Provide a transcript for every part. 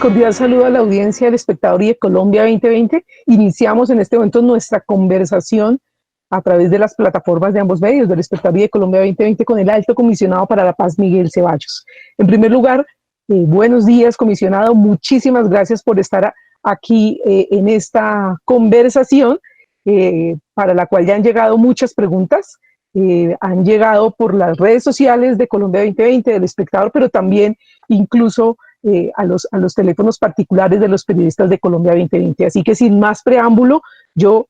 Cordial saludo a la audiencia del Espectador y de Colombia 2020. Iniciamos en este momento nuestra conversación a través de las plataformas de ambos medios, del Espectador y de Colombia 2020, con el Alto Comisionado para la Paz, Miguel Ceballos. En primer lugar, buenos días, comisionado. Muchísimas gracias por estar aquí en esta conversación, para la cual ya han llegado muchas preguntas. Han llegado por las redes sociales de Colombia 2020, del Espectador, pero también incluso a los teléfonos particulares de los periodistas de Colombia 2020. Así que sin más preámbulo, yo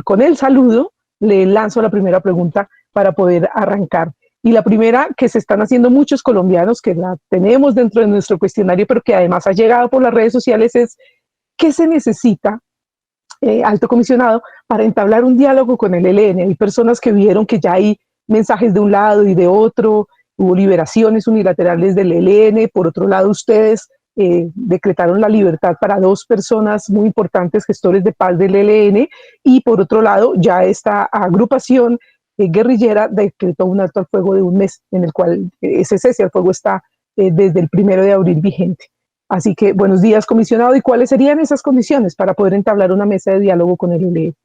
con el saludo le lanzo la primera pregunta para poder arrancar. Y la primera que se están haciendo muchos colombianos, que la tenemos dentro de nuestro cuestionario, pero que además ha llegado por las redes sociales, es ¿qué se necesita, alto comisionado, para entablar un diálogo con el ELN? Hay personas que vieron que ya hay mensajes de un lado y de otro, hubo liberaciones unilaterales del ELN, por otro lado ustedes decretaron la libertad para dos personas muy importantes, gestores de paz del ELN, y por otro lado ya esta agrupación guerrillera decretó un alto al fuego de un mes, en el cual ese cese al fuego está desde el 1 de abril vigente. Así que buenos días, comisionado. ¿Y cuáles serían esas condiciones para poder entablar una mesa de diálogo con el ELN?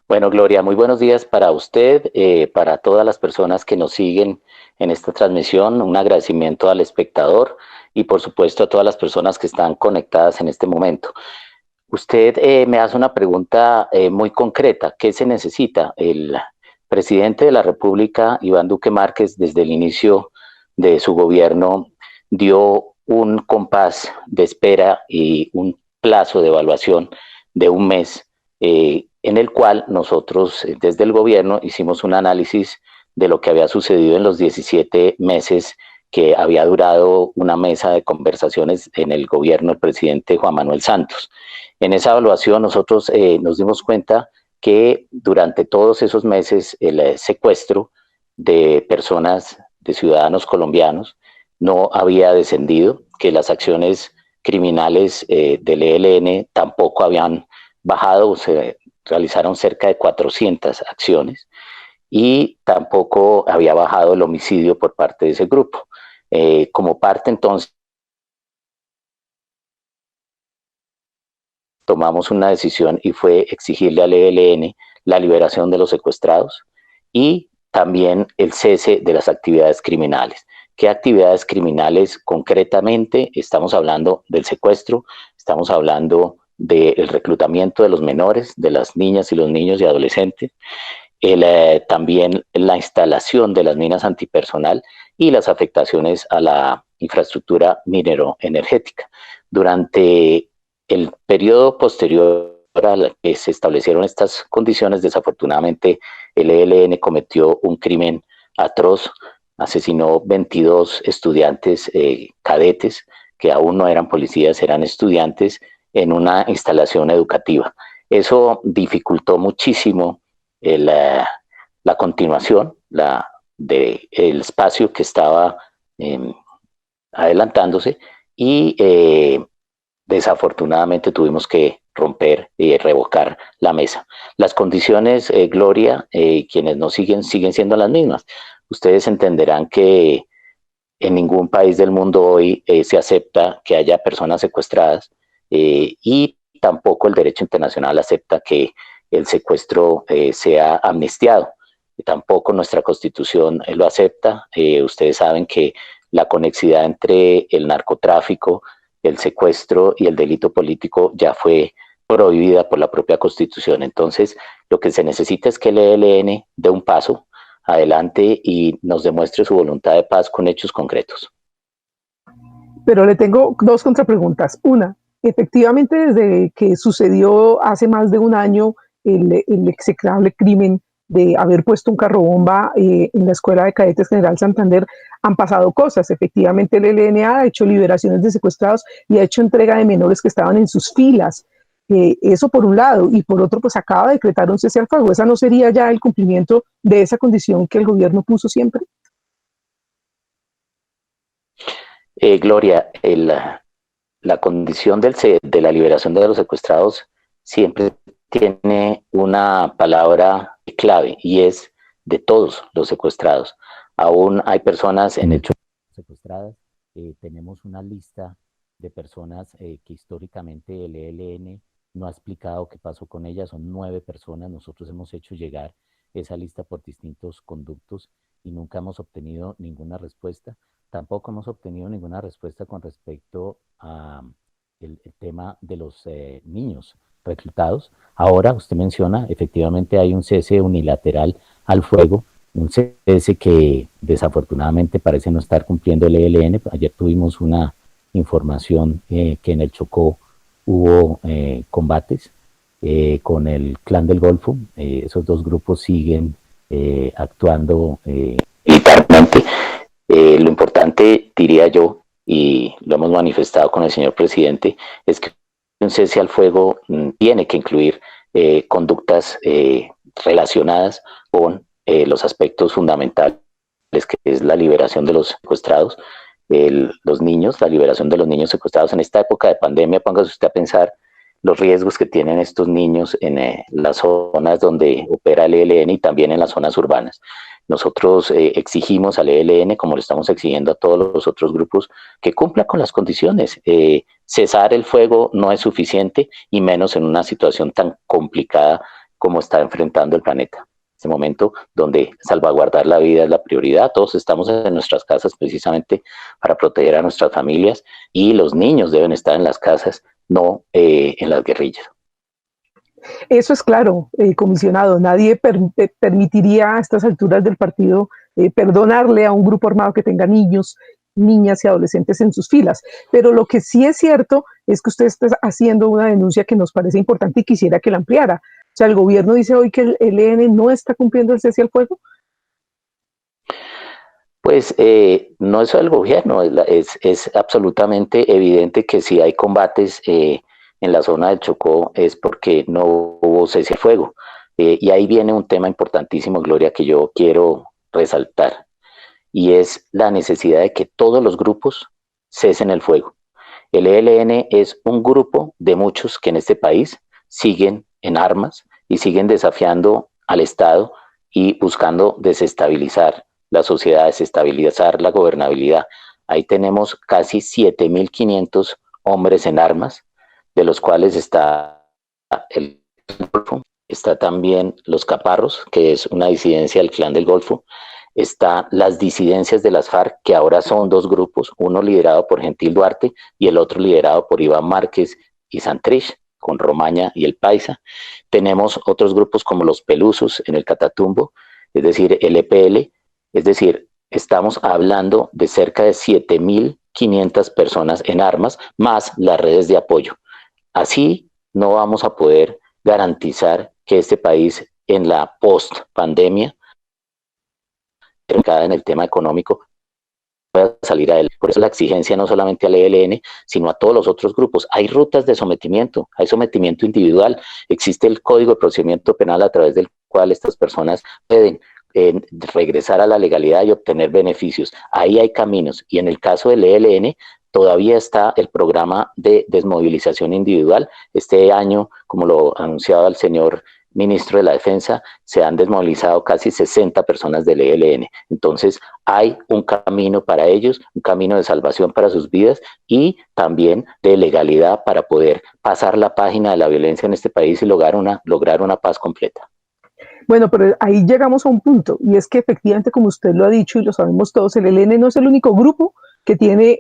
Bueno, Gloria, muy buenos días para usted, para todas las personas que nos siguen en esta transmisión. Un agradecimiento al espectador y por supuesto a todas las personas que están conectadas en este momento. Usted me hace una pregunta muy concreta. ¿Qué se necesita? El presidente de la República, Iván Duque Márquez, desde el inicio de su gobierno, dio un compás de espera y un plazo de evaluación de un mes, en el cual nosotros desde el gobierno hicimos un análisis de lo que había sucedido en los 17 meses que había durado una mesa de conversaciones en el gobierno del presidente Juan Manuel Santos. En esa evaluación nosotros nos dimos cuenta que durante todos esos meses el secuestro de personas, de ciudadanos colombianos, no había descendido, que las acciones criminales del ELN tampoco habían bajado, se realizaron cerca de 400 acciones y tampoco había bajado el homicidio por parte de ese grupo. Como parte entonces tomamos una decisión y fue exigirle al ELN la liberación de los secuestrados y también el cese de las actividades criminales. ¿Qué actividades criminales concretamente? Estamos hablando del secuestro, estamos hablando del reclutamiento de los menores, de las niñas y los niños y adolescentes, también la instalación de las minas antipersonal y las afectaciones a la infraestructura minero-energética. Durante el periodo posterior a la que se establecieron estas condiciones, desafortunadamente el ELN cometió un crimen atroz, asesinó 22 estudiantes cadetes que aún no eran policías, eran estudiantes en una instalación educativa. Eso dificultó muchísimo la continuación del espacio que estaba adelantándose y desafortunadamente tuvimos que romper y revocar la mesa. Las condiciones, Gloria, quienes nos siguen siendo las mismas. Ustedes entenderán que en ningún país del mundo hoy se acepta que haya personas secuestradas y tampoco el derecho internacional acepta que el secuestro sea amnistiado. Tampoco nuestra constitución lo acepta. Ustedes saben que la conexidad entre el narcotráfico, el secuestro y el delito político ya fue prohibida por la propia constitución. Entonces, lo que se necesita es que el ELN dé un paso adelante y nos demuestre su voluntad de paz con hechos concretos. Pero le tengo dos contrapreguntas. Una, efectivamente, desde que sucedió hace más de un año el execrable crimen de haber puesto un carro bomba en la Escuela de Cadetes General Santander, han pasado cosas. Efectivamente, el ELN ha hecho liberaciones de secuestrados y ha hecho entrega de menores que estaban en sus filas. Eso por un lado, y por otro, pues acaba de decretar un cese al fuego. ¿Esa no sería ya el cumplimiento de esa condición que el gobierno puso siempre? Gloria, la condición de la liberación de los secuestrados siempre tiene una palabra clave y es de todos los secuestrados. Aún hay personas en hechos secuestradas tenemos una lista de personas que históricamente el ELN no ha explicado qué pasó con ellas, son 9 personas, nosotros hemos hecho llegar esa lista por distintos conductos y nunca hemos obtenido ninguna respuesta. Tampoco hemos obtenido ninguna respuesta con respecto a el tema de los niños reclutados. Ahora usted menciona, efectivamente hay un cese unilateral al fuego, un cese que desafortunadamente parece no estar cumpliendo el ELN. Ayer tuvimos una información que en el Chocó hubo combates con el Clan del Golfo. Esos dos grupos siguen actuando militarmente. Lo importante, diría yo, y lo hemos manifestado con el señor presidente, es que un cese al fuego tiene que incluir conductas relacionadas con los aspectos fundamentales, que es la liberación de los secuestrados, los niños, la liberación de los niños secuestrados. En esta época de pandemia, póngase usted a pensar los riesgos que tienen estos niños en las zonas donde opera el ELN y también en las zonas urbanas. Nosotros exigimos al ELN, como lo estamos exigiendo a todos los otros grupos, que cumpla con las condiciones. Cesar el fuego no es suficiente, y menos en una situación tan complicada como está enfrentando el planeta. Este momento donde salvaguardar la vida es la prioridad. Todos estamos en nuestras casas precisamente para proteger a nuestras familias, y los niños deben estar en las casas, no en las guerrillas. Eso es claro, comisionado. Nadie permitiría a estas alturas del partido perdonarle a un grupo armado que tenga niños, niñas y adolescentes en sus filas. Pero lo que sí es cierto es que usted está haciendo una denuncia que nos parece importante y quisiera que la ampliara. O sea, el gobierno dice hoy que el ELN no está cumpliendo el cese al fuego. Pues no es el gobierno, es absolutamente evidente que si hay combates en la zona del Chocó es porque no hubo cese al fuego. Y ahí viene un tema importantísimo, Gloria, que yo quiero resaltar, y es la necesidad de que todos los grupos cesen el fuego. El ELN es un grupo de muchos que en este país siguen en armas y siguen desafiando al Estado y buscando desestabilizar la sociedad, desestabilizar la gobernabilidad. Ahí tenemos casi 7.500 hombres en armas, de los cuales está el Golfo, está también los Caparros, que es una disidencia del Clan del Golfo, están las disidencias de las FARC, que ahora son 2 grupos, uno liderado por Gentil Duarte y el otro liderado por Iván Márquez y Santrich, con Romaña y el Paisa. Tenemos otros grupos como los Pelusos en el Catatumbo, es decir, el EPL, es decir, estamos hablando de cerca de 7.500 personas en armas, más las redes de apoyo. Así no vamos a poder garantizar que este país en la post-pandemia, en el tema económico, pueda salir a él. Por eso la exigencia no solamente al ELN, sino a todos los otros grupos. Hay rutas de sometimiento, hay sometimiento individual, existe el Código de Procedimiento Penal a través del cual estas personas pueden regresar a la legalidad y obtener beneficios. Ahí hay caminos, y en el caso del ELN todavía está el programa de desmovilización individual. Este año, como lo anunciaba el señor ministro de la Defensa, se han desmovilizado casi 60 personas del ELN. Entonces hay un camino para ellos, un camino de salvación para sus vidas y también de legalidad para poder pasar la página de la violencia en este país y lograr una paz completa. Bueno, pero ahí llegamos a un punto, y es que efectivamente, como usted lo ha dicho y lo sabemos todos, el ELN no es el único grupo que tiene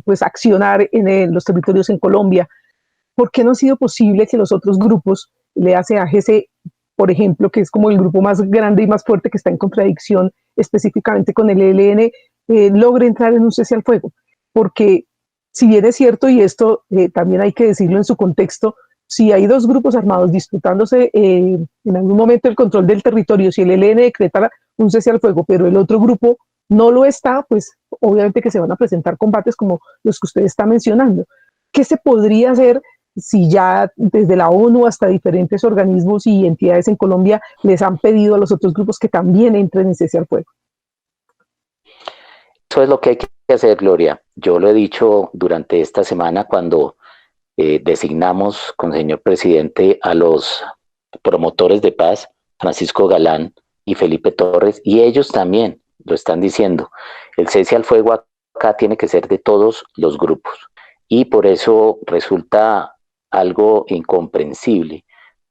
pues accionar en los territorios en Colombia. ¿Por qué no ha sido posible que los otros grupos, le hace a GC, por ejemplo, que es como el grupo más grande y más fuerte que está en contradicción específicamente con el ELN, logre entrar en un cese al fuego? Porque si bien es cierto, y esto también hay que decirlo en su contexto, si hay 2 grupos armados disputándose en algún momento el control del territorio, si el ELN decreta un cese al fuego, pero el otro grupo no lo está, pues obviamente que se van a presentar combates como los que usted está mencionando. ¿Qué se podría hacer si ya desde la ONU hasta diferentes organismos y entidades en Colombia les han pedido a los otros grupos que también entren en cese al fuego? Eso es lo que hay que hacer, Gloria. Yo lo he dicho durante esta semana cuando designamos con el señor presidente a los promotores de paz, Francisco Galán y Felipe Torres, y ellos también lo están diciendo. El cese al fuego acá acá tiene que ser de todos los grupos. Y por eso resulta algo incomprensible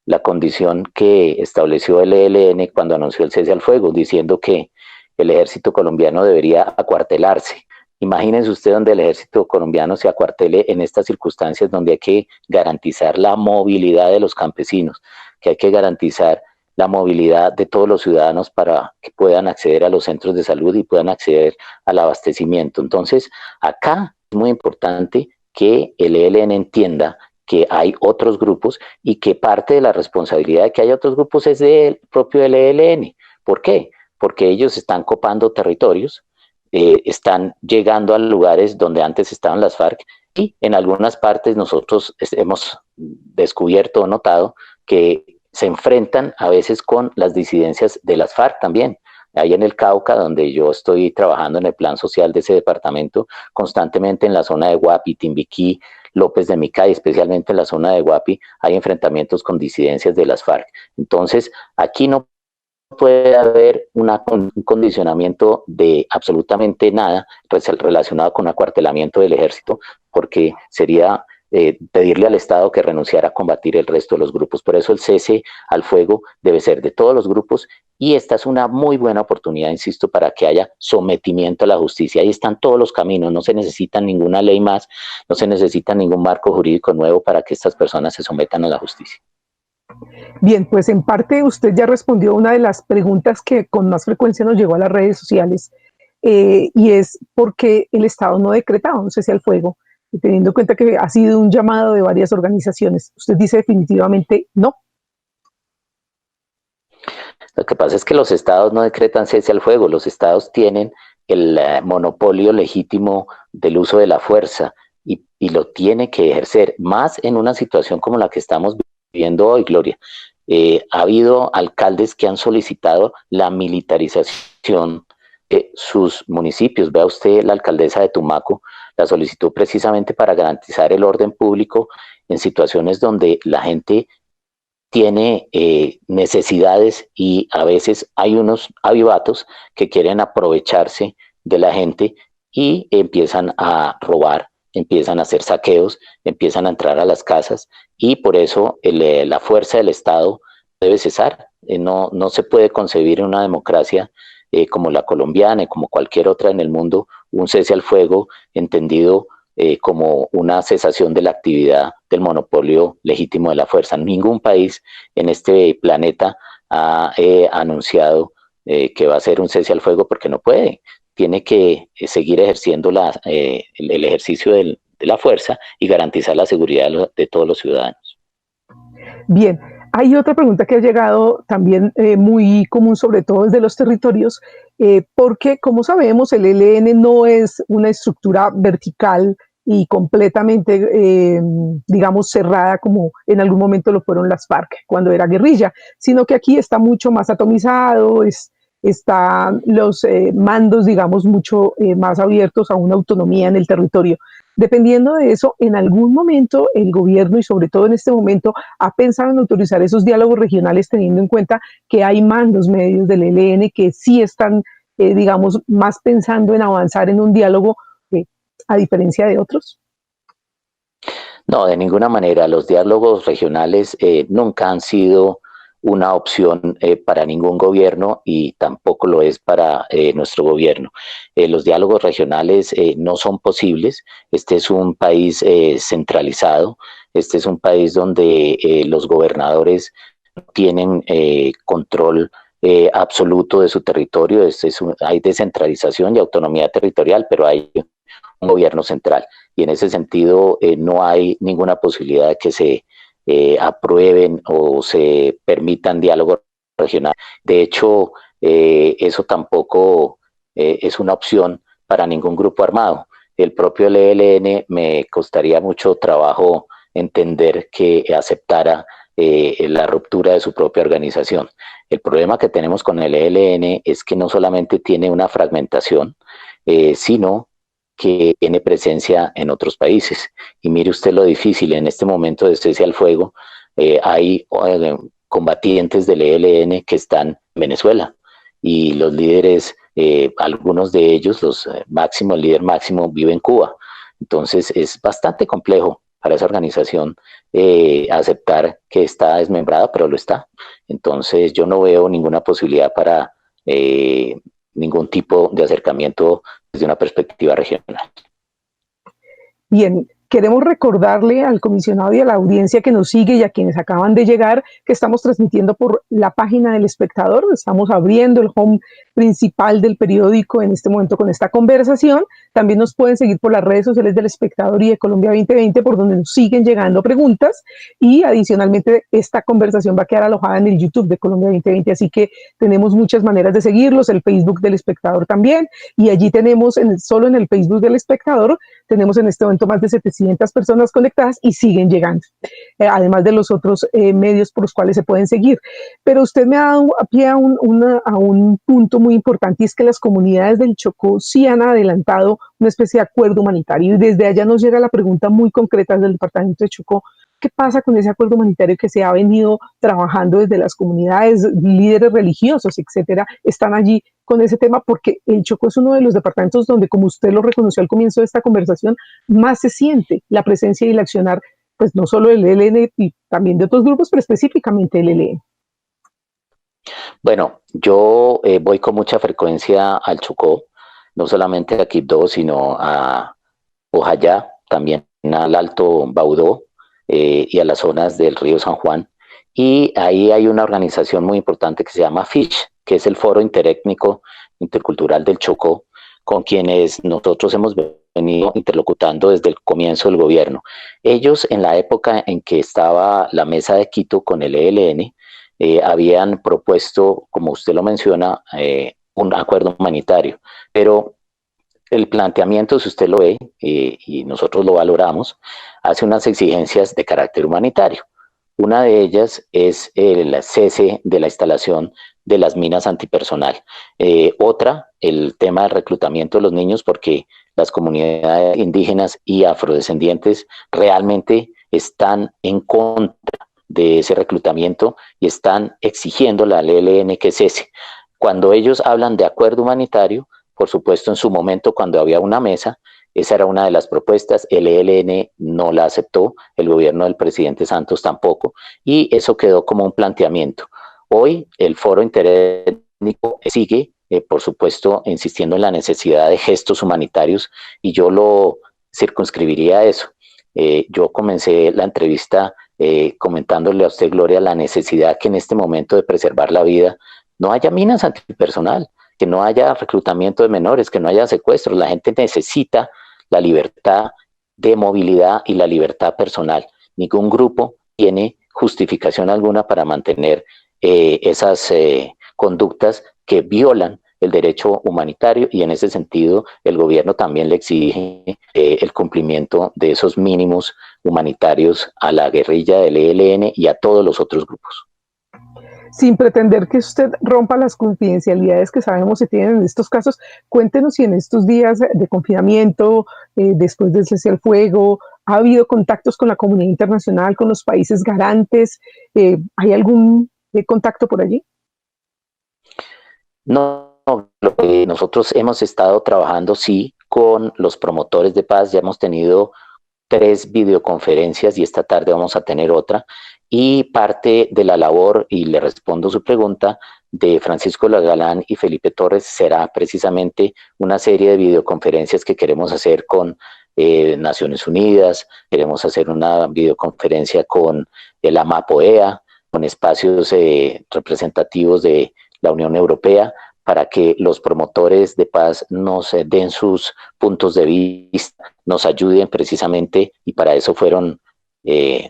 la condición que estableció el ELN cuando anunció el cese al fuego, diciendo que el ejército colombiano debería acuartelarse. Imagínense usted donde el ejército colombiano se acuartele en estas circunstancias donde hay que garantizar la movilidad de los campesinos, que hay que garantizar la movilidad de todos los ciudadanos para que puedan acceder a los centros de salud y puedan acceder al abastecimiento. Entonces, acá es muy importante que el ELN entienda que hay otros grupos y que parte de la responsabilidad de que haya otros grupos es del propio ELN. ¿Por qué? Porque ellos están copando territorios, están llegando a lugares donde antes estaban las FARC y en algunas partes nosotros hemos descubierto o notado que se enfrentan a veces con las disidencias de las FARC también. Ahí en el Cauca, donde yo estoy trabajando en el plan social de ese departamento, constantemente en la zona de Guapi, Timbiquí, López de Micay, especialmente en la zona de Guapi, hay enfrentamientos con disidencias de las FARC. Entonces, aquí no puede haber un condicionamiento de absolutamente nada relacionado con un acuartelamiento del ejército, porque sería pedirle al Estado que renunciara a combatir el resto de los grupos. Por eso el cese al fuego debe ser de todos los grupos y esta es una muy buena oportunidad, insisto, para que haya sometimiento a la justicia. Ahí están todos los caminos, no se necesita ninguna ley más, no se necesita ningún marco jurídico nuevo para que estas personas se sometan a la justicia. Bien, pues en parte usted ya respondió a una de las preguntas que con más frecuencia nos llegó a las redes sociales, y es por qué el Estado no decretaba un cese al fuego, y teniendo en cuenta que ha sido un llamado de varias organizaciones. Usted dice definitivamente no. Lo que pasa es que los estados no decretan cese al fuego, los estados tienen el monopolio legítimo del uso de la fuerza y lo tiene que ejercer, más en una situación como la que estamos viviendo hoy, Gloria. Ha habido alcaldes que han solicitado la militarización de sus municipios. Vea usted, la alcaldesa de Tumaco la solicitó precisamente para garantizar el orden público en situaciones donde la gente tiene necesidades y a veces hay unos avivatos que quieren aprovecharse de la gente y empiezan a robar, empiezan a hacer saqueos, empiezan a entrar a las casas y por eso la fuerza del Estado debe cesar. No se puede concebir en una democracia como la colombiana y como cualquier otra en el mundo un cese al fuego entendido como una cesación de la actividad del monopolio legítimo de la fuerza. Ningún país en este planeta ha anunciado que va a ser un cese al fuego porque no puede. Tiene que seguir ejerciendo el ejercicio de la fuerza y garantizar la seguridad de todos los ciudadanos. Bien, hay otra pregunta que ha llegado también muy común, sobre todo desde los territorios, porque como sabemos el ELN no es una estructura vertical y completamente, digamos, cerrada como en algún momento lo fueron las FARC cuando era guerrilla, sino que aquí está mucho más atomizado, están los mandos, digamos, mucho más abiertos a una autonomía en el territorio. Dependiendo de eso, en algún momento el gobierno, y sobre todo en este momento, ha pensado en autorizar esos diálogos regionales teniendo en cuenta que hay mandos medios del ELN que sí están, digamos, más pensando en avanzar en un diálogo a diferencia de otros. No, de ninguna manera. Los diálogos regionales nunca han sido una opción para ningún gobierno y tampoco lo es para nuestro gobierno. Los diálogos regionales no son posibles. Este es un país centralizado, este es un país donde los gobernadores tienen control absoluto de su territorio. Hay descentralización y autonomía territorial, pero hay un gobierno central y en ese sentido no hay ninguna posibilidad de que se aprueben o se permitan diálogos regionales. De hecho, eso tampoco es una opción para ningún grupo armado. El propio ELN me costaría mucho trabajo entender que aceptara la ruptura de su propia organización. El problema que tenemos con el ELN es que no solamente tiene una fragmentación, sino que tiene presencia en otros países. Y mire usted lo difícil, en este momento de cese al fuego, hay combatientes del ELN que están en Venezuela y los líderes algunos de ellos, los el líder máximo, vive en Cuba. Entonces es bastante complejo para esa organización aceptar que está desmembrada, pero lo está. Entonces yo no veo ninguna posibilidad para ningún tipo de acercamiento desde una perspectiva regional. Bien, queremos recordarle al comisionado y a la audiencia que nos sigue y a quienes acaban de llegar que estamos transmitiendo por la página del Espectador. Estamos abriendo el home principal del periódico en este momento con esta conversación. También nos pueden seguir por las redes sociales del Espectador y de Colombia 2020, por donde nos siguen llegando preguntas. Y adicionalmente, esta conversación va a quedar alojada en el YouTube de Colombia 2020. Así que tenemos muchas maneras de seguirlos, el Facebook del Espectador también. Y allí tenemos, solo en el Facebook del Espectador, tenemos en este momento más de 700 personas conectadas y siguen llegando, además de los otros medios por los cuales se pueden seguir. Pero usted me ha dado a pie a un punto muy importante, y es que las comunidades del Chocó sí han adelantado una especie de acuerdo humanitario, y desde allá nos llega la pregunta muy concreta del departamento de Chocó: ¿qué pasa con ese acuerdo humanitario que se ha venido trabajando desde las comunidades, líderes religiosos, etcétera? Están allí con ese tema, porque el Chocó es uno de los departamentos donde, como usted lo reconoció al comienzo de esta conversación, más se siente la presencia y el accionar, pues no solo del ELN y también de otros grupos, pero específicamente del ELN. Bueno, yo voy con mucha frecuencia al Chocó, no solamente a Quibdó, sino a Ojayá, también al Alto Baudó y a las zonas del río San Juan. Y ahí hay una organización muy importante que se llama FISH, que es el Foro Interétnico Intercultural del Chocó, con quienes nosotros hemos venido interlocutando desde el comienzo del gobierno. Ellos, en la época en que estaba la mesa de Quito con el ELN, habían propuesto, como usted lo menciona, un acuerdo humanitario, pero el planteamiento, si usted lo ve, y nosotros lo valoramos, hace unas exigencias de carácter humanitario. Una de ellas es el cese de la instalación de las minas antipersonal. Otra, el tema del reclutamiento de los niños, porque las comunidades indígenas y afrodescendientes realmente están en contra de ese reclutamiento y están exigiendo al ELN que cese. Cuando ellos hablan de acuerdo humanitario, por supuesto, en su momento, cuando había una mesa, esa era una de las propuestas, el ELN no la aceptó, el gobierno del presidente Santos tampoco, y eso quedó como un planteamiento. Hoy el Foro Interétnico sigue, por supuesto, insistiendo en la necesidad de gestos humanitarios, y yo lo circunscribiría a eso. Yo comencé la entrevista comentándole a usted, Gloria, la necesidad que en este momento de preservar la vida no haya minas antipersonal, que no haya reclutamiento de menores, que no haya secuestros. La gente necesita la libertad de movilidad y la libertad personal. Ningún grupo tiene justificación alguna para mantener esas conductas que violan el derecho humanitario, y en ese sentido el gobierno también le exige el cumplimiento de esos mínimos humanitarios a la guerrilla del ELN y a todos los otros grupos. Sin pretender que usted rompa las confidencialidades que sabemos se tienen en estos casos, cuéntenos si en estos días de confinamiento, después del cese al fuego, ha habido contactos con la comunidad internacional, con los países garantes. ¿Hay algún contacto por allí? No, lo que nosotros hemos estado trabajando, sí, con los promotores de paz. Ya hemos tenido 3 videoconferencias y esta tarde vamos a tener otra, y parte de la labor, y le respondo su pregunta, de Francisco Galán y Felipe Torres será precisamente una serie de videoconferencias que queremos hacer con Naciones Unidas. Queremos hacer una videoconferencia con el AMAPOEA, con espacios representativos de la Unión Europea, para que los promotores de paz nos den sus puntos de vista, nos ayuden precisamente, y para eso fueron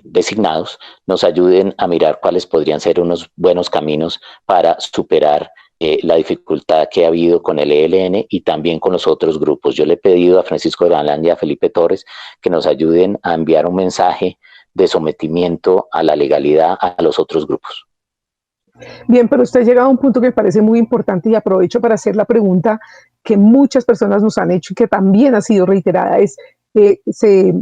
designados, nos ayuden a mirar cuáles podrían ser unos buenos caminos para superar la dificultad que ha habido con el ELN y también con los otros grupos. Yo le he pedido a Francisco Galán y a Felipe Torres que nos ayuden a enviar un mensaje de sometimiento a la legalidad a los otros grupos. Bien, pero usted ha llegado a un punto que me parece muy importante, y aprovecho para hacer la pregunta que muchas personas nos han hecho y que también ha sido reiterada. Se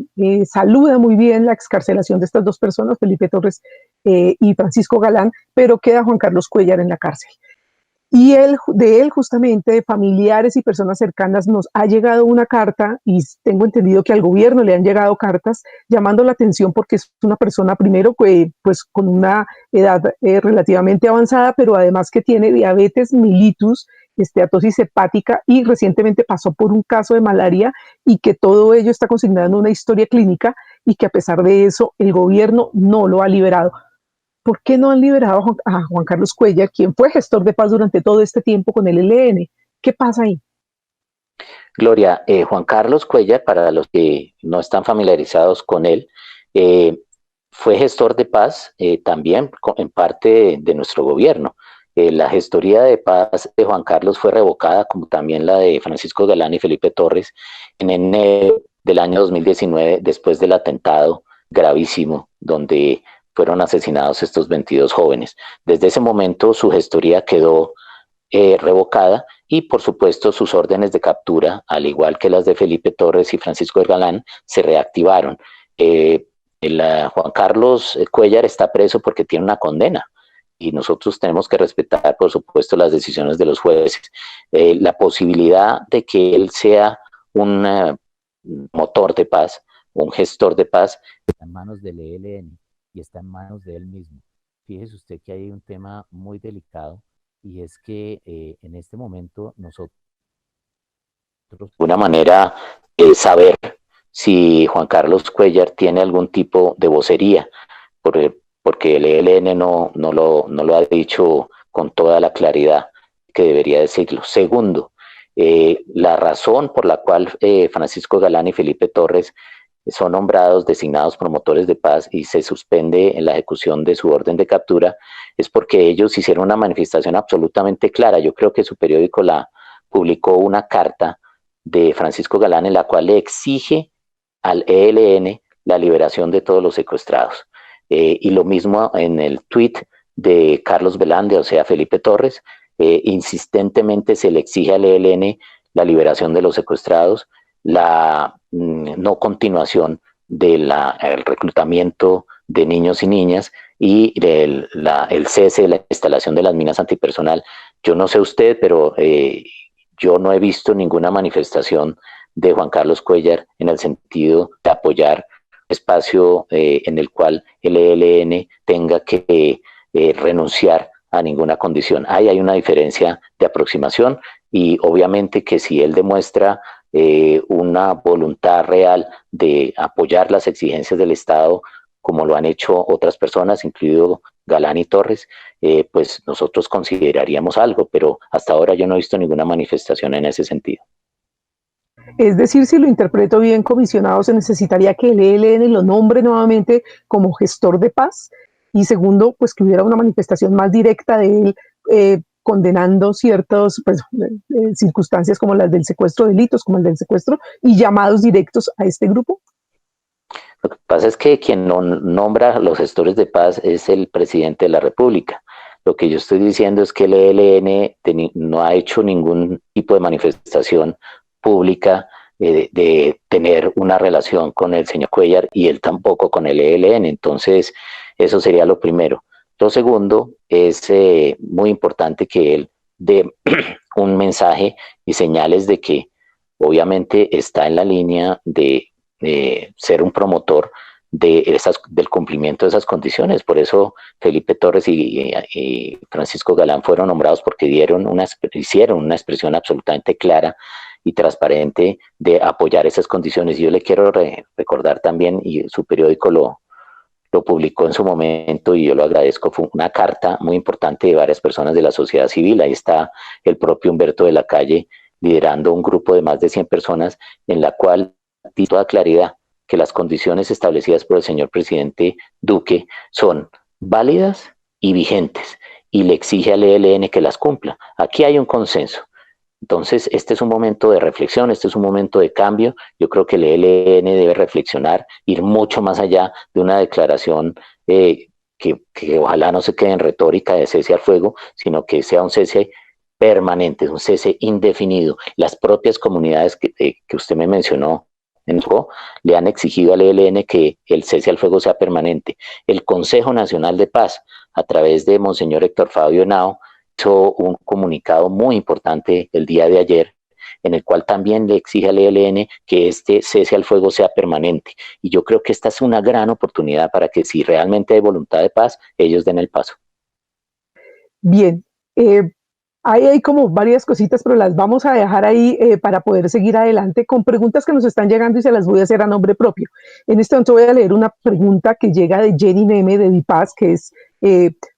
saluda muy bien la excarcelación de estas 2 personas, Felipe Torres y Francisco Galán, pero queda Juan Carlos Cuéllar en la cárcel. Y de él justamente, de familiares y personas cercanas, nos ha llegado una carta, y tengo entendido que al gobierno le han llegado cartas llamando la atención porque es una persona primero pues con una edad relativamente avanzada, pero además que tiene diabetes mellitus, esteatosis hepática, y recientemente pasó por un caso de malaria, y que todo ello está consignado en una historia clínica, y que a pesar de eso el gobierno no lo ha liberado. ¿Por qué no han liberado a Juan Carlos Cuellar, quien fue gestor de paz durante todo este tiempo con el ELN? ¿Qué pasa ahí? Gloria, Juan Carlos Cuellar, para los que no están familiarizados con él, eh, fue gestor de paz también en parte de nuestro gobierno. La gestoría de paz de Juan Carlos fue revocada, como también la de Francisco Galán y Felipe Torres, en enero del año 2019, después del atentado gravísimo donde fueron asesinados estos 22 jóvenes. Desde ese momento su gestoría quedó revocada, y por supuesto sus órdenes de captura, al igual que las de Felipe Torres y Francisco Galán, se reactivaron. Juan Carlos Cuellar está preso porque tiene una condena, y nosotros tenemos que respetar, por supuesto, las decisiones de los jueces. La posibilidad de que él sea un motor de paz, un gestor de paz, está en manos del ELN y está en manos de él mismo. Fíjese usted que hay un tema muy delicado, y es que en este momento nosotros, de alguna manera, saber si Juan Carlos Cuellar tiene algún tipo de vocería, porque el ELN no lo ha dicho con toda la claridad que debería decirlo. Segundo, la razón por la cual Francisco Galán y Felipe Torres son nombrados, designados promotores de paz, y se suspende en la ejecución de su orden de captura, es porque ellos hicieron una manifestación absolutamente clara. Yo creo que su periódico publicó una carta de Francisco Galán en la cual le exige al ELN la liberación de todos los secuestrados. Y lo mismo en el tuit de Carlos Belande, o sea, Felipe Torres, insistentemente se le exige al ELN la liberación de los secuestrados, la no continuación del reclutamiento de niños y niñas, y el cese de la instalación de las minas antipersonal. Yo no sé usted, pero yo no he visto ninguna manifestación de Juan Carlos Cuellar en el sentido de apoyar espacio en el cual el ELN tenga que renunciar a ninguna condición. Ahí hay una diferencia de aproximación, y obviamente que si él demuestra una voluntad real de apoyar las exigencias del Estado, como lo han hecho otras personas, incluido Galán y Torres, pues nosotros consideraríamos algo, pero hasta ahora yo no he visto ninguna manifestación en ese sentido. Es decir, si lo interpreto bien, comisionado, se necesitaría que el ELN lo nombre nuevamente como gestor de paz, y segundo, pues que hubiera una manifestación más directa de él condenando ciertas circunstancias como las del secuestro, delitos como el del secuestro, y llamados directos a este grupo. Lo que pasa es que quien nombra a los gestores de paz es el presidente de la República. Lo que yo estoy diciendo es que el ELN no ha hecho ningún tipo de manifestación pública de tener una relación con el señor Cuellar, y él tampoco con el ELN. Entonces, eso sería lo primero. Lo segundo, es muy importante que él dé un mensaje y señales de que obviamente está en la línea de ser un promotor del cumplimiento de esas condiciones. Por eso Felipe Torres y Francisco Galán fueron nombrados, porque hicieron una expresión absolutamente clara y transparente de apoyar esas condiciones. Y yo le quiero recordar también, y su periódico lo publicó en su momento, y yo lo agradezco, fue una carta muy importante de varias personas de la sociedad civil. Ahí está el propio Humberto de la Calle liderando un grupo de más de 100 personas, en la cual dice toda claridad que las condiciones establecidas por el señor presidente Duque son válidas y vigentes, y le exige al ELN que las cumpla. Aquí hay un consenso. Entonces, este es un momento de reflexión, este es un momento de cambio. Yo creo que el ELN debe reflexionar, ir mucho más allá de una declaración que ojalá no se quede en retórica de cese al fuego, sino que sea un cese permanente, un cese indefinido. Las propias comunidades que usted me mencionó le han exigido al ELN que el cese al fuego sea permanente. El Consejo Nacional de Paz, a través de Monseñor Héctor Fabio Henao, hizo un comunicado muy importante el día de ayer, en el cual también le exige al ELN que este cese al fuego sea permanente. Y yo creo que esta es una gran oportunidad para que, si realmente hay voluntad de paz, ellos den el paso. Bien, ahí hay como varias cositas, pero las vamos a dejar ahí para poder seguir adelante con preguntas que nos están llegando y se las voy a hacer a nombre propio. En este momento voy a leer una pregunta que llega de Jenny Neme de Vipaz, que es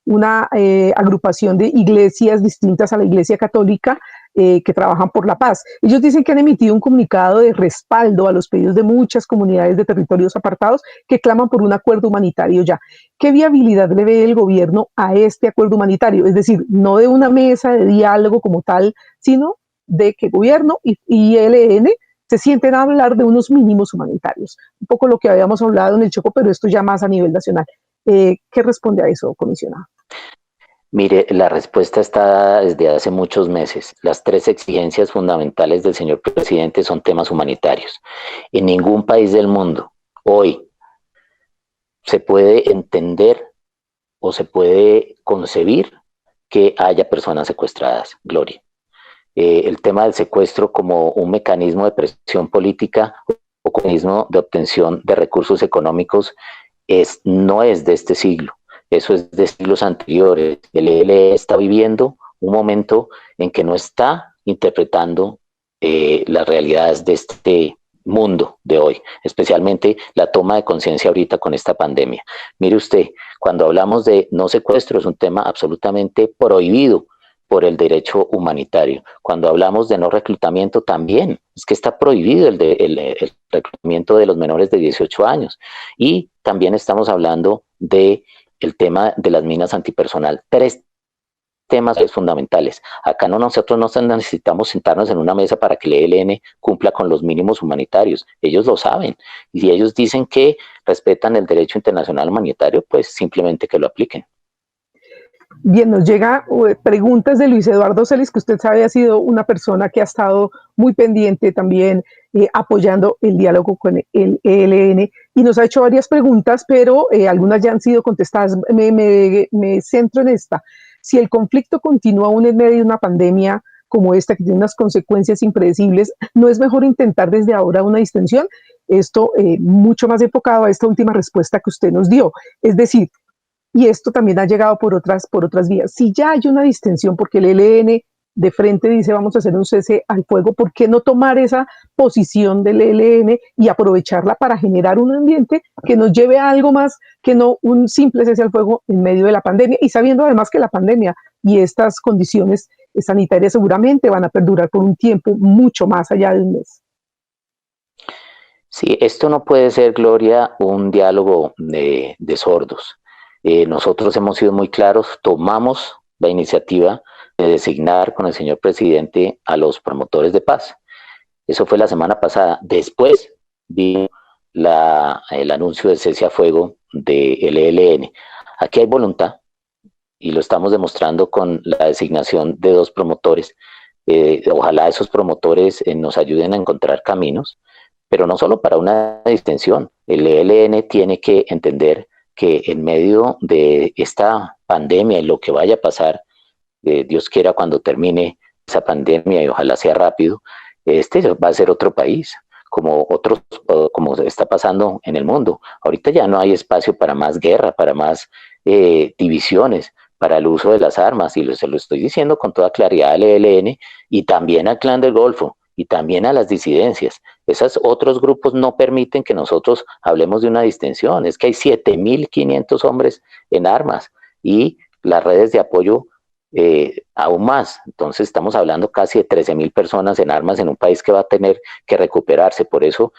una agrupación de iglesias distintas a la Iglesia Católica que trabajan por la paz. Ellos dicen que han emitido un comunicado de respaldo a los pedidos de muchas comunidades de territorios apartados que claman por un acuerdo humanitario ya. ¿Qué viabilidad le ve el gobierno a este acuerdo humanitario? Es decir, no de una mesa de diálogo como tal, sino de que gobierno y ELN se sienten a hablar de unos mínimos humanitarios. Un poco lo que habíamos hablado en el Choco, pero esto ya más a nivel nacional. ¿Qué responde a eso, comisionado? Mire, la respuesta está dada desde hace muchos meses. Las tres exigencias fundamentales del señor presidente son temas humanitarios. En ningún país del mundo hoy se puede entender o se puede concebir que haya personas secuestradas, Gloria. El tema del secuestro como un mecanismo de presión política o mecanismo de obtención de recursos económicos no es de este siglo. Eso es de siglos anteriores. El ELN está viviendo un momento en que no está interpretando las realidades de este mundo de hoy, especialmente la toma de conciencia ahorita con esta pandemia. Mire usted, cuando hablamos de no secuestro, es un tema absolutamente prohibido por el derecho humanitario. Cuando hablamos de no reclutamiento, también es que está prohibido el reclutamiento de los menores de 18 años. Y también estamos hablando de el tema de las minas antipersonal. Tres temas fundamentales. Acá nosotros no necesitamos sentarnos en una mesa para que el ELN cumpla con los mínimos humanitarios. Ellos lo saben. Y si ellos dicen que respetan el derecho internacional humanitario, pues simplemente que lo apliquen. Bien, nos llega preguntas de Luis Eduardo Celis, que usted sabe ha sido una persona que ha estado muy pendiente también apoyando el diálogo con el ELN y nos ha hecho varias preguntas, pero algunas ya han sido contestadas. Me centro en esta. Si el conflicto continúa aún en medio de una pandemia como esta, que tiene unas consecuencias impredecibles, ¿no es mejor intentar desde ahora una distensión? Esto mucho más enfocado a esta última respuesta que usted nos dio. Es decir, y esto también ha llegado por otras vías. Si ya hay una distensión, porque el ELN de frente dice vamos a hacer un cese al fuego, ¿por qué no tomar esa posición del ELN y aprovecharla para generar un ambiente que nos lleve a algo más que no un simple cese al fuego en medio de la pandemia? Y sabiendo además que la pandemia y estas condiciones sanitarias seguramente van a perdurar por un tiempo mucho más allá de un mes. Sí, esto no puede ser, Gloria, un diálogo de sordos. Nosotros hemos sido muy claros, tomamos la iniciativa de designar con el señor presidente a los promotores de paz. Eso fue la semana pasada. Después vino el anuncio del cese a fuego del ELN. Aquí hay voluntad y lo estamos demostrando con la designación de dos promotores. Ojalá esos promotores nos ayuden a encontrar caminos, pero no solo para una distensión. El ELN tiene que entender que en medio de esta pandemia y lo que vaya a pasar, Dios quiera cuando termine esa pandemia y ojalá sea rápido, este va a ser otro país, como otros, como está pasando en el mundo. Ahorita ya no hay espacio para más guerra, para más divisiones, para el uso de las armas, y se lo estoy diciendo con toda claridad al ELN y también al Clan del Golfo y también a las disidencias. Esos otros grupos no permiten que nosotros hablemos de una distensión. Es que hay 7.500 hombres en armas y las redes de apoyo aún más. Entonces estamos hablando casi de 13.000 personas en armas en un país que va a tener que recuperarse. Por eso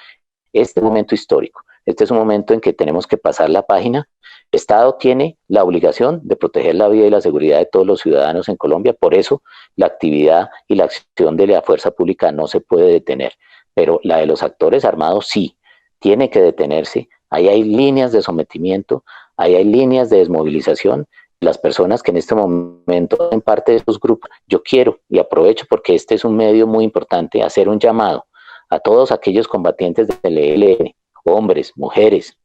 este momento histórico. Este es un momento en que tenemos que pasar la página. El Estado tiene la obligación de proteger la vida y la seguridad de todos los ciudadanos en Colombia. Por eso la actividad y la acción de la fuerza pública no se puede detener. Pero la de los actores armados sí, tiene que detenerse. Ahí hay líneas de sometimiento, ahí hay líneas de desmovilización. Las personas que en este momento son parte de estos grupos, yo quiero y aprovecho porque este es un medio muy importante, hacer un llamado a todos aquellos combatientes del ELN, hombres, mujeres,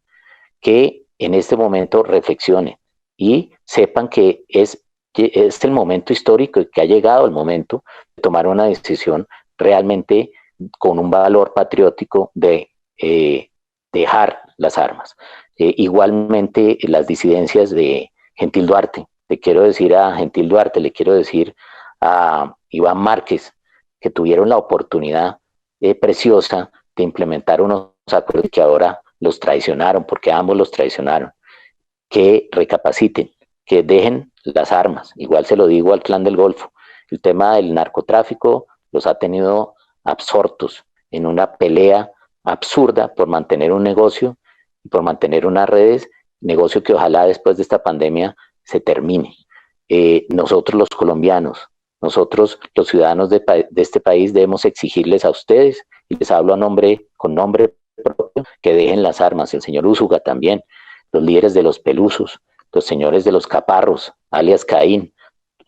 que en este momento reflexionen y sepan que es es el momento histórico y que ha llegado el momento de tomar una decisión realmente con un valor patriótico de dejar las armas. Igualmente las disidencias de Gentil Duarte, le quiero decir a Gentil Duarte, le quiero decir a Iván Márquez, que tuvieron la oportunidad preciosa de implementar unos acuerdos que ahora los traicionaron, porque ambos los traicionaron, que recapaciten, que dejen las armas. Igual se lo digo al Clan del Golfo. El tema del narcotráfico los ha tenido absortos en una pelea absurda por mantener un negocio y por mantener unas redes, negocio que ojalá después de esta pandemia se termine. Nosotros los colombianos, nosotros los ciudadanos de este país debemos exigirles a ustedes, y les hablo con nombre propio, que dejen las armas. El señor Úsuga también, los líderes de los Pelusos, los señores de los Caparros, alias Caín.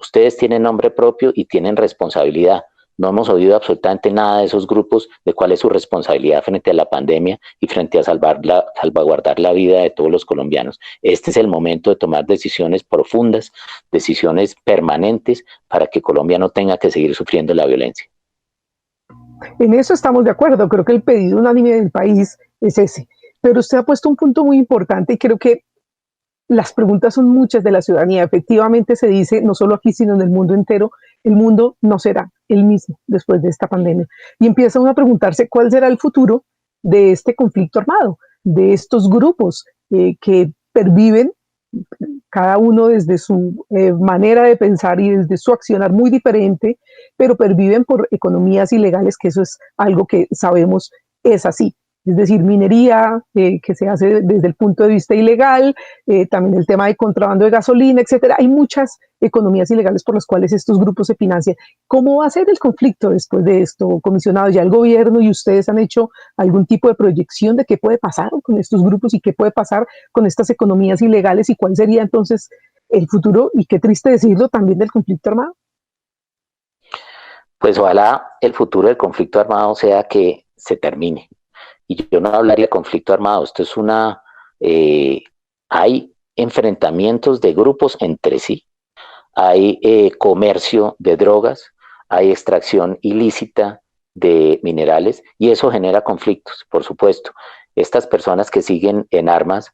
Ustedes tienen nombre propio y tienen responsabilidad. No hemos oído absolutamente nada de esos grupos, de cuál es su responsabilidad frente a la pandemia y frente a salvaguardar la vida de todos los colombianos. Este es el momento de tomar decisiones profundas, decisiones permanentes, para que Colombia no tenga que seguir sufriendo la violencia. En eso estamos de acuerdo, creo que el pedido unánime del país es ese. Pero usted ha puesto un punto muy importante y creo que las preguntas son muchas de la ciudadanía. Efectivamente se dice, no solo aquí, sino en el mundo entero, el mundo no será el mismo después de esta pandemia. Y empieza uno a preguntarse cuál será el futuro de este conflicto armado, de estos grupos que perviven, cada uno desde su manera de pensar y desde su accionar muy diferente, pero perviven por economías ilegales, que eso es algo que sabemos es así. Es decir, minería que se hace desde el punto de vista ilegal, también el tema de contrabando de gasolina, etcétera. Hay muchas economías ilegales por las cuales estos grupos se financian. ¿Cómo va a ser el conflicto después de esto, comisionado? ¿Ya el gobierno y ustedes han hecho algún tipo de proyección de qué puede pasar con estos grupos y qué puede pasar con estas economías ilegales y cuál sería entonces el futuro, y qué triste decirlo, también del conflicto armado? Pues ojalá el futuro del conflicto armado sea que se termine. Y yo no hablaría de conflicto armado, esto es hay enfrentamientos de grupos entre sí, hay comercio de drogas, hay extracción ilícita de minerales y eso genera conflictos, por supuesto. Estas personas que siguen en armas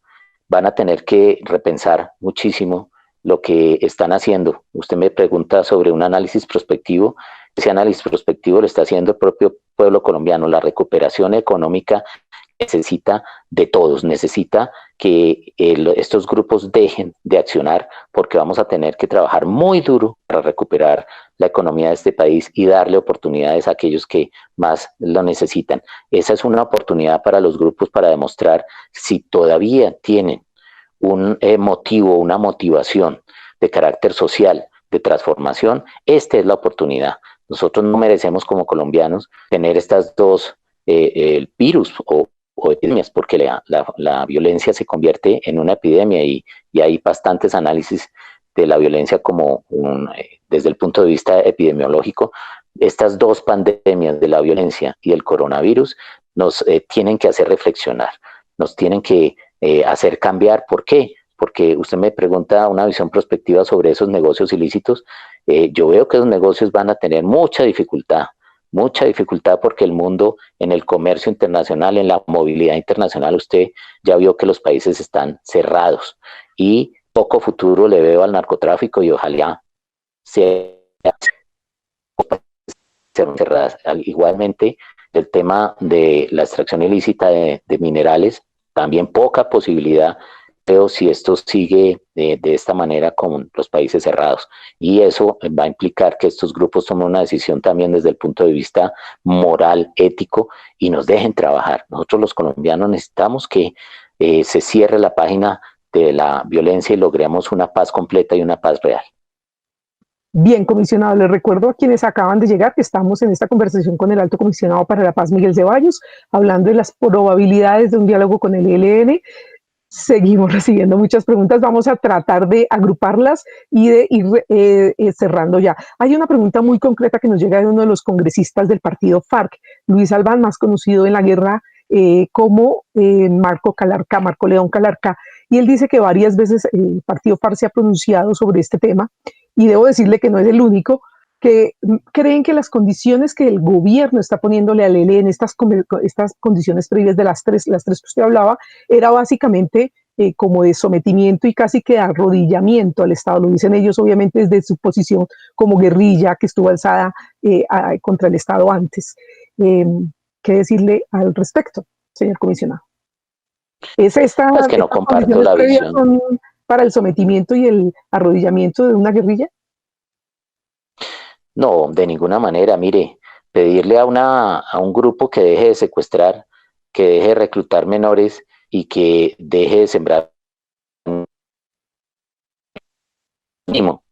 van a tener que repensar muchísimo lo que están haciendo. Usted me pregunta sobre un análisis prospectivo. Ese análisis prospectivo lo está haciendo el propio pueblo colombiano. La recuperación económica necesita de todos, necesita que estos grupos dejen de accionar, porque vamos a tener que trabajar muy duro para recuperar la economía de este país y darle oportunidades a aquellos que más lo necesitan. Esa es una oportunidad para los grupos para demostrar si todavía tienen un motivo, una motivación de carácter social, de transformación. Esta es la oportunidad. Nosotros no merecemos como colombianos tener estas dos virus o epidemias, porque la violencia se convierte en una epidemia y hay bastantes análisis de la violencia como desde el punto de vista epidemiológico. Estas dos pandemias de la violencia y el coronavirus nos tienen que hacer reflexionar, nos tienen que hacer cambiar. ¿Por qué? Porque usted me pregunta una visión prospectiva sobre esos negocios ilícitos. Yo veo que esos negocios van a tener mucha dificultad porque el mundo en el comercio internacional, en la movilidad internacional, usted ya vio que los países están cerrados y poco futuro le veo al narcotráfico y ojalá sean cerradas. Igualmente, el tema de la extracción ilícita de minerales, también poca posibilidad veo si esto sigue de esta manera con los países cerrados. Y eso va a implicar que estos grupos tomen una decisión también desde el punto de vista moral, ético, y nos dejen trabajar. Nosotros los colombianos necesitamos que se cierre la página de la violencia y logremos una paz completa y una paz real. Bien, comisionado, les recuerdo a quienes acaban de llegar que estamos en esta conversación con el Alto Comisionado para la Paz, Miguel Ceballos, hablando de las probabilidades de un diálogo con el ELN. Seguimos recibiendo muchas preguntas, vamos a tratar de agruparlas y de ir cerrando ya. Hay una pregunta muy concreta que nos llega de uno de los congresistas del partido FARC, Luis Albán, más conocido en la guerra como Marco León Calarca, y él dice que varias veces el partido FARC se ha pronunciado sobre este tema y debo decirle que no es el único, que creen que las condiciones que el gobierno está poniéndole al ELN, estas condiciones previas de las tres que usted hablaba, era básicamente como de sometimiento y casi que de arrodillamiento al Estado. Lo dicen ellos, obviamente, desde su posición como guerrilla que estuvo alzada contra el Estado antes. ¿Qué decirle al respecto, señor comisionado? ¿Es Pues que no comparto la visión. Son para el sometimiento y el arrodillamiento de una guerrilla? No, de ninguna manera. Mire, pedirle a un grupo que deje de secuestrar, que deje de reclutar menores y que deje de sembrar mínimo,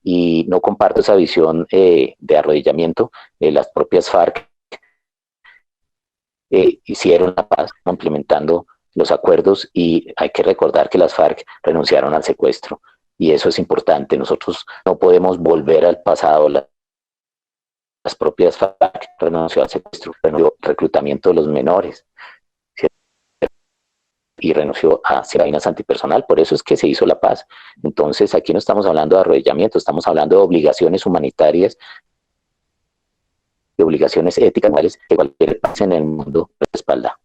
y no comparto esa visión de arrodillamiento. Las propias FARC hicieron la paz complementando los acuerdos, y hay que recordar que las FARC renunciaron al secuestro, y eso es importante. Nosotros no podemos volver al pasado. Las propias FARC renunció al secuestro, renunció al reclutamiento de los menores, ¿cierto? Y renunció a vainas antipersonal. Por eso es que se hizo la paz. Entonces aquí no estamos hablando de arrodillamiento, estamos hablando de obligaciones humanitarias, de obligaciones éticas que cualquier paz en el mundo respalda.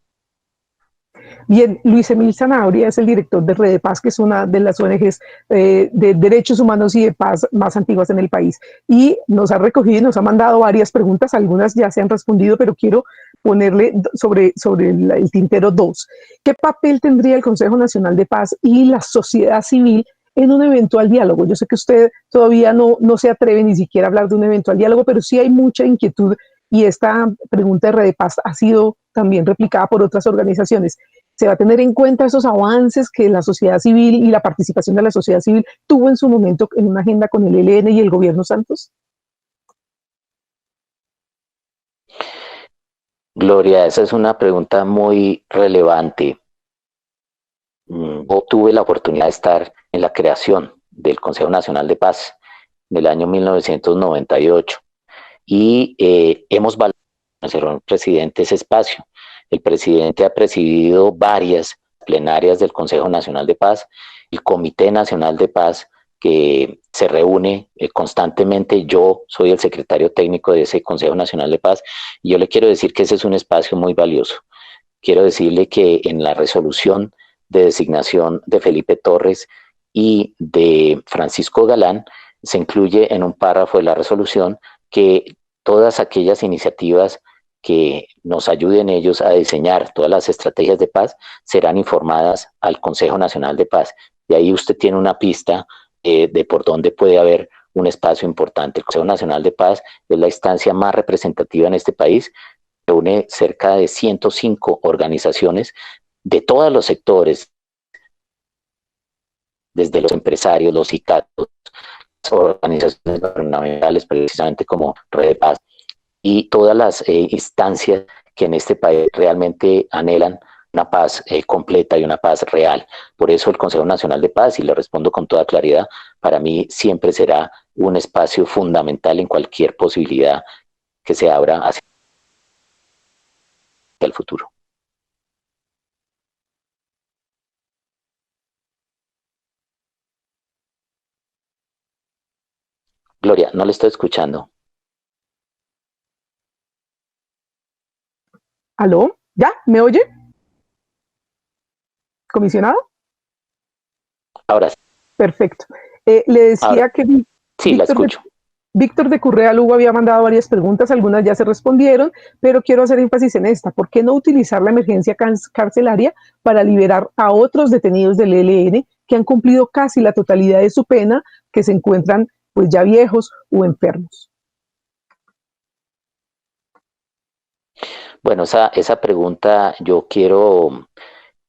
Bien, Luis Emil Zanabria es el director de Red de Paz, que es una de las ONGs de derechos humanos y de paz más antiguas en el país. Y nos ha recogido y nos ha mandado varias preguntas, algunas ya se han respondido, pero quiero ponerle sobre el tintero dos. ¿Qué papel tendría el Consejo Nacional de Paz y la sociedad civil en un eventual diálogo? Yo sé que usted todavía no se atreve ni siquiera a hablar de un eventual diálogo, pero sí hay mucha inquietud, y esta pregunta de Red de Paz ha sido también replicada por otras organizaciones. ¿Se va a tener en cuenta esos avances que la sociedad civil y la participación de la sociedad civil tuvo en su momento en una agenda con el ELN y el gobierno Santos? Gloria, esa es una pregunta muy relevante. Yo tuve la oportunidad de estar en la creación del Consejo Nacional de Paz del año 1998, y hemos valorado el presidente ese espacio. El presidente ha presidido varias plenarias del Consejo Nacional de Paz, el Comité Nacional de Paz, que se reúne constantemente. Yo soy el secretario técnico de ese Consejo Nacional de Paz, y yo le quiero decir que ese es un espacio muy valioso. Quiero decirle que en la resolución de designación de Felipe Torres y de Francisco Galán se incluye en un párrafo de la resolución que todas aquellas iniciativas que nos ayuden ellos a diseñar todas las estrategias de paz serán informadas al Consejo Nacional de Paz. Y ahí usted tiene una pista de por dónde puede haber un espacio importante. El Consejo Nacional de Paz es la instancia más representativa en este país, reúne cerca de 105 organizaciones de todos los sectores, desde los empresarios, los sindicatos, organizaciones gubernamentales, precisamente como Red de Paz, y todas las instancias que en este país realmente anhelan una paz completa y una paz real. Por eso el Consejo Nacional de Paz, y le respondo con toda claridad, para mí siempre será un espacio fundamental en cualquier posibilidad que se abra hacia el futuro. Gloria, no le estoy escuchando. ¿Aló? ¿Ya? ¿Me oye? ¿Comisionado? Ahora sí. Perfecto. Le decía ahora, que sí, la escucho. Víctor de Currea Lugo había mandado varias preguntas, algunas ya se respondieron, pero quiero hacer énfasis en esta. ¿Por qué no utilizar la emergencia carcelaria para liberar a otros detenidos del ELN que han cumplido casi la totalidad de su pena, que se encuentran pues ya viejos o enfermos? Bueno, esa pregunta yo quiero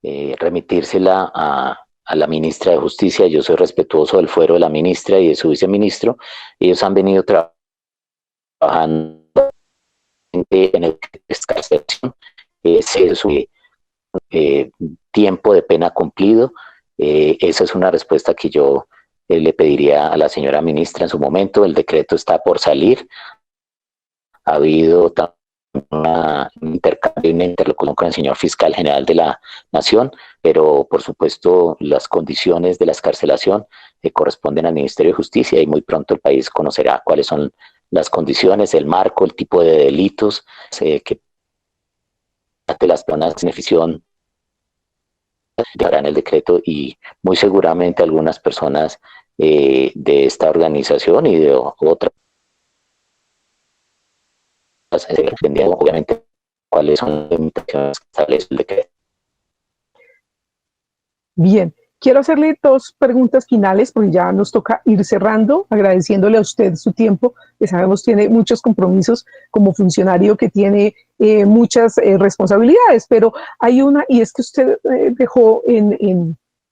remitírsela a la ministra de Justicia. Yo soy respetuoso del fuero de la ministra y de su viceministro. Ellos han venido trabajando en el excarcelación, su tiempo de pena cumplido. Esa es una respuesta que yo le pediría a la señora ministra en su momento. El decreto está por salir. Ha habido un intercambio y una interlocución con el señor fiscal general de la Nación, pero por supuesto las condiciones de la excarcelación corresponden al Ministerio de Justicia y muy pronto el país conocerá cuáles son las condiciones, el marco, el tipo de delitos que las personas en beneficio harán el decreto y muy seguramente algunas personas de esta organización y de otras dependiendo obviamente cuáles son las limitaciones que establece el decreto. Bien, quiero hacerle dos preguntas finales porque ya nos toca ir cerrando, agradeciéndole a usted su tiempo, que sabemos tiene muchos compromisos como funcionario que tiene muchas responsabilidades, pero hay una, y es que usted dejó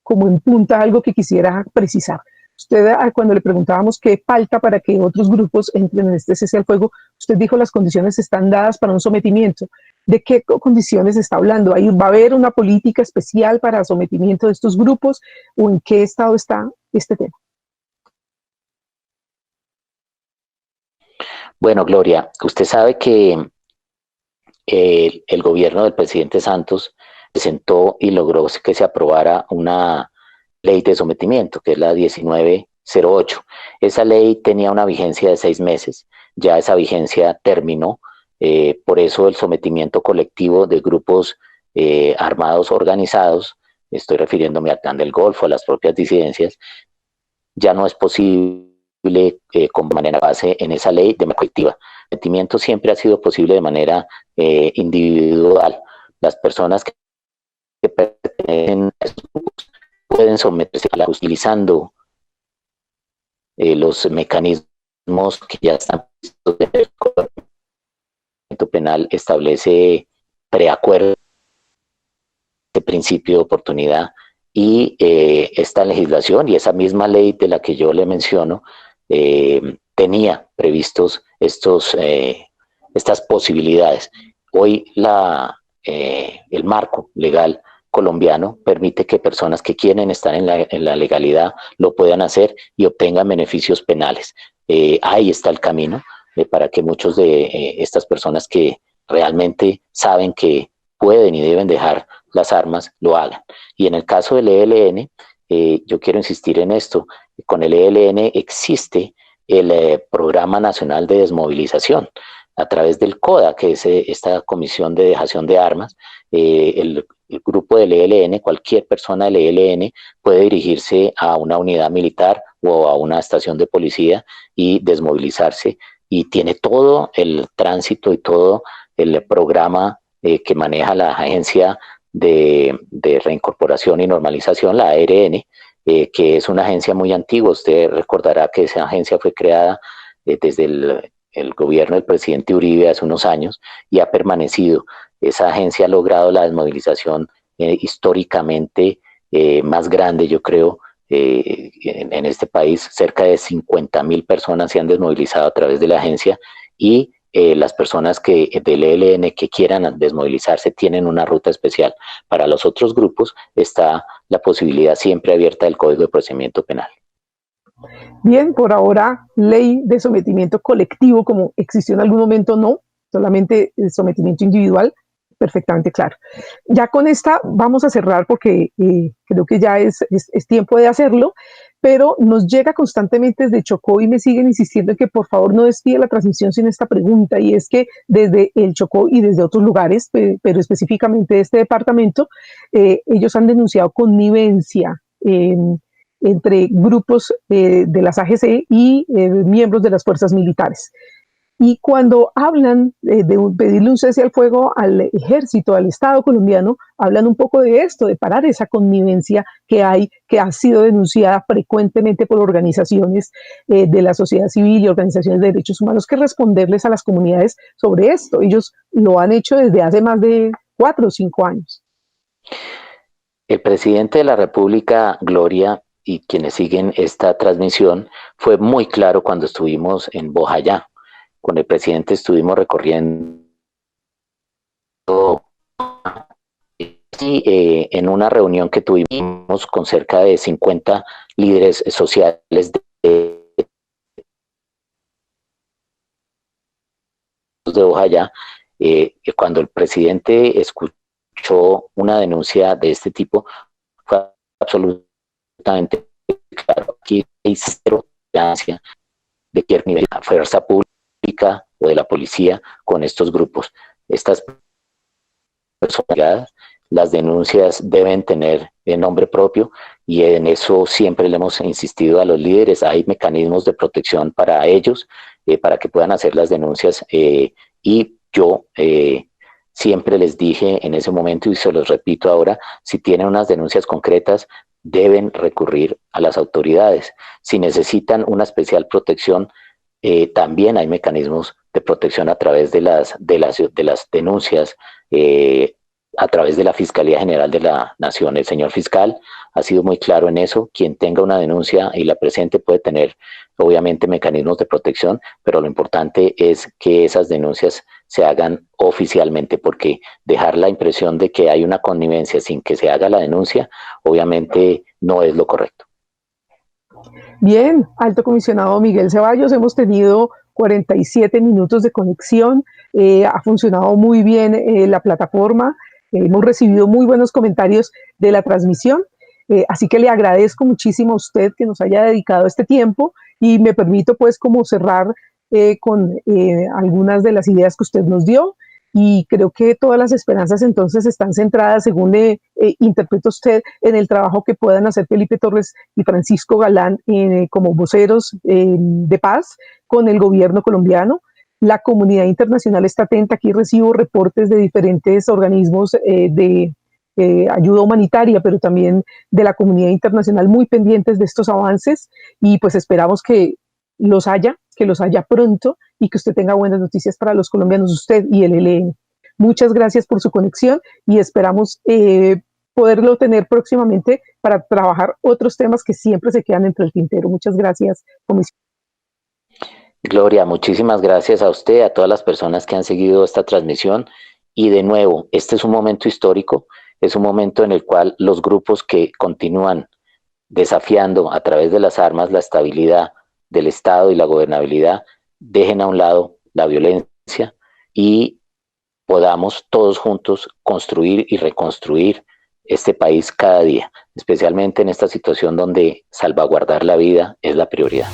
como en punta algo que quisiera precisar. Usted, cuando le preguntábamos qué falta para que otros grupos entren en este cese al fuego, usted dijo las condiciones están dadas para un sometimiento. ¿De qué condiciones está hablando? ¿Ahí va a haber una política especial para sometimiento de estos grupos o en qué estado está este tema? Bueno, Gloria, usted sabe que el gobierno del presidente Santos presentó y logró que se aprobara una ley de sometimiento, que es la 1908. Esa ley tenía una vigencia de 6 meses, ya esa vigencia terminó, por eso el sometimiento colectivo de grupos armados organizados, estoy refiriéndome al Clan del Golfo, a las propias disidencias, ya no es posible con manera base en esa ley de manera colectiva. El sometimiento siempre ha sido posible de manera individual. Las personas que pertenecen a esos grupos pueden someterse a la justicia utilizando los mecanismos que ya están vistos en el Código Penal, establece preacuerdo de principio de oportunidad y esta legislación y esa misma ley de la que yo le menciono tenía previstos estas posibilidades. Hoy el marco legal colombiano permite que personas que quieren estar en la legalidad lo puedan hacer y obtengan beneficios penales. Ahí está el camino para que muchos de estas personas que realmente saben que pueden y deben dejar las armas lo hagan. Y en el caso del ELN, yo quiero insistir en esto, con el ELN existe el Programa Nacional de Desmovilización a través del CODA, que es esta Comisión de Dejación de Armas. El grupo del ELN, cualquier persona del ELN puede dirigirse a una unidad militar o a una estación de policía y desmovilizarse, y tiene todo el tránsito y todo el programa que maneja la Agencia de Reincorporación y Normalización, la ARN, que es una agencia muy antigua. Usted recordará que esa agencia fue creada desde el gobierno del presidente Uribe hace unos años y ha permanecido. Esa agencia ha logrado la desmovilización históricamente más grande, yo creo, en este país. Cerca de 50.000 personas se han desmovilizado a través de la agencia y las personas del ELN que quieran desmovilizarse tienen una ruta especial. Para los otros grupos está la posibilidad siempre abierta del Código de Procedimiento Penal. Bien, por ahora, ley de sometimiento colectivo, como existió en algún momento, no, solamente el sometimiento individual, perfectamente claro. Ya con esta vamos a cerrar porque creo que ya es tiempo de hacerlo, pero nos llega constantemente desde Chocó y me siguen insistiendo en que por favor no despide la transmisión sin esta pregunta, y es que desde el Chocó y desde otros lugares, pero específicamente de este departamento, ellos han denunciado connivencia entre grupos de las AGC y miembros de las fuerzas militares. Y cuando hablan de pedirle un cese al fuego al ejército, al Estado colombiano, hablan un poco de esto, de parar esa connivencia que hay, que ha sido denunciada frecuentemente por organizaciones de la sociedad civil y organizaciones de derechos humanos, que responderles a las comunidades sobre esto. Ellos lo han hecho desde hace más de 4 o 5 años. El presidente de la República, Gloria, y quienes siguen esta transmisión, fue muy claro cuando estuvimos en Bojayá. Con el presidente estuvimos recorriendo y en una reunión que tuvimos con cerca de 50 líderes sociales de Bojayá, Cuando el presidente escuchó una denuncia de este tipo, fue absolutamente claro. Aquí hay cero tolerancia de cualquier nivel de fuerza pública o de la policía con estos grupos. Estas personas, las denuncias deben tener nombre propio y en eso siempre le hemos insistido a los líderes. Hay mecanismos de protección para ellos, para que puedan hacer las denuncias y yo siempre les dije en ese momento y se los repito ahora, si tienen unas denuncias concretas deben recurrir a las autoridades. Si necesitan una especial protección, también hay mecanismos de protección a través de las denuncias, a través de la Fiscalía General de la Nación. El señor fiscal ha sido muy claro en eso. Quien tenga una denuncia y la presente puede tener, obviamente, mecanismos de protección, pero lo importante es que esas denuncias se hagan oficialmente, porque dejar la impresión de que hay una connivencia sin que se haga la denuncia, obviamente no es lo correcto. Bien, alto comisionado Miguel Ceballos, hemos tenido 47 minutos de conexión, ha funcionado muy bien la plataforma, hemos recibido muy buenos comentarios de la transmisión, así que le agradezco muchísimo a usted que nos haya dedicado este tiempo y me permito pues como cerrar con algunas de las ideas que usted nos dio. Y creo que todas las esperanzas entonces están centradas, según interpreta usted, en el trabajo que puedan hacer Felipe Torres y Francisco Galán como voceros de paz con el gobierno colombiano. La comunidad internacional está atenta. Aquí recibo reportes de diferentes organismos de ayuda humanitaria, pero también de la comunidad internacional muy pendientes de estos avances y pues esperamos que los haya pronto y que usted tenga buenas noticias para los colombianos, usted y el ELN. Muchas gracias por su conexión y esperamos poderlo tener próximamente para trabajar otros temas que siempre se quedan entre el tintero. Muchas gracias, comisionado. Gloria, muchísimas gracias a usted, a todas las personas que han seguido esta transmisión. Y de nuevo, este es un momento histórico, es un momento en el cual los grupos que continúan desafiando a través de las armas la estabilidad del Estado y la gobernabilidad, dejen a un lado la violencia y podamos todos juntos construir y reconstruir este país cada día, especialmente en esta situación donde salvaguardar la vida es la prioridad.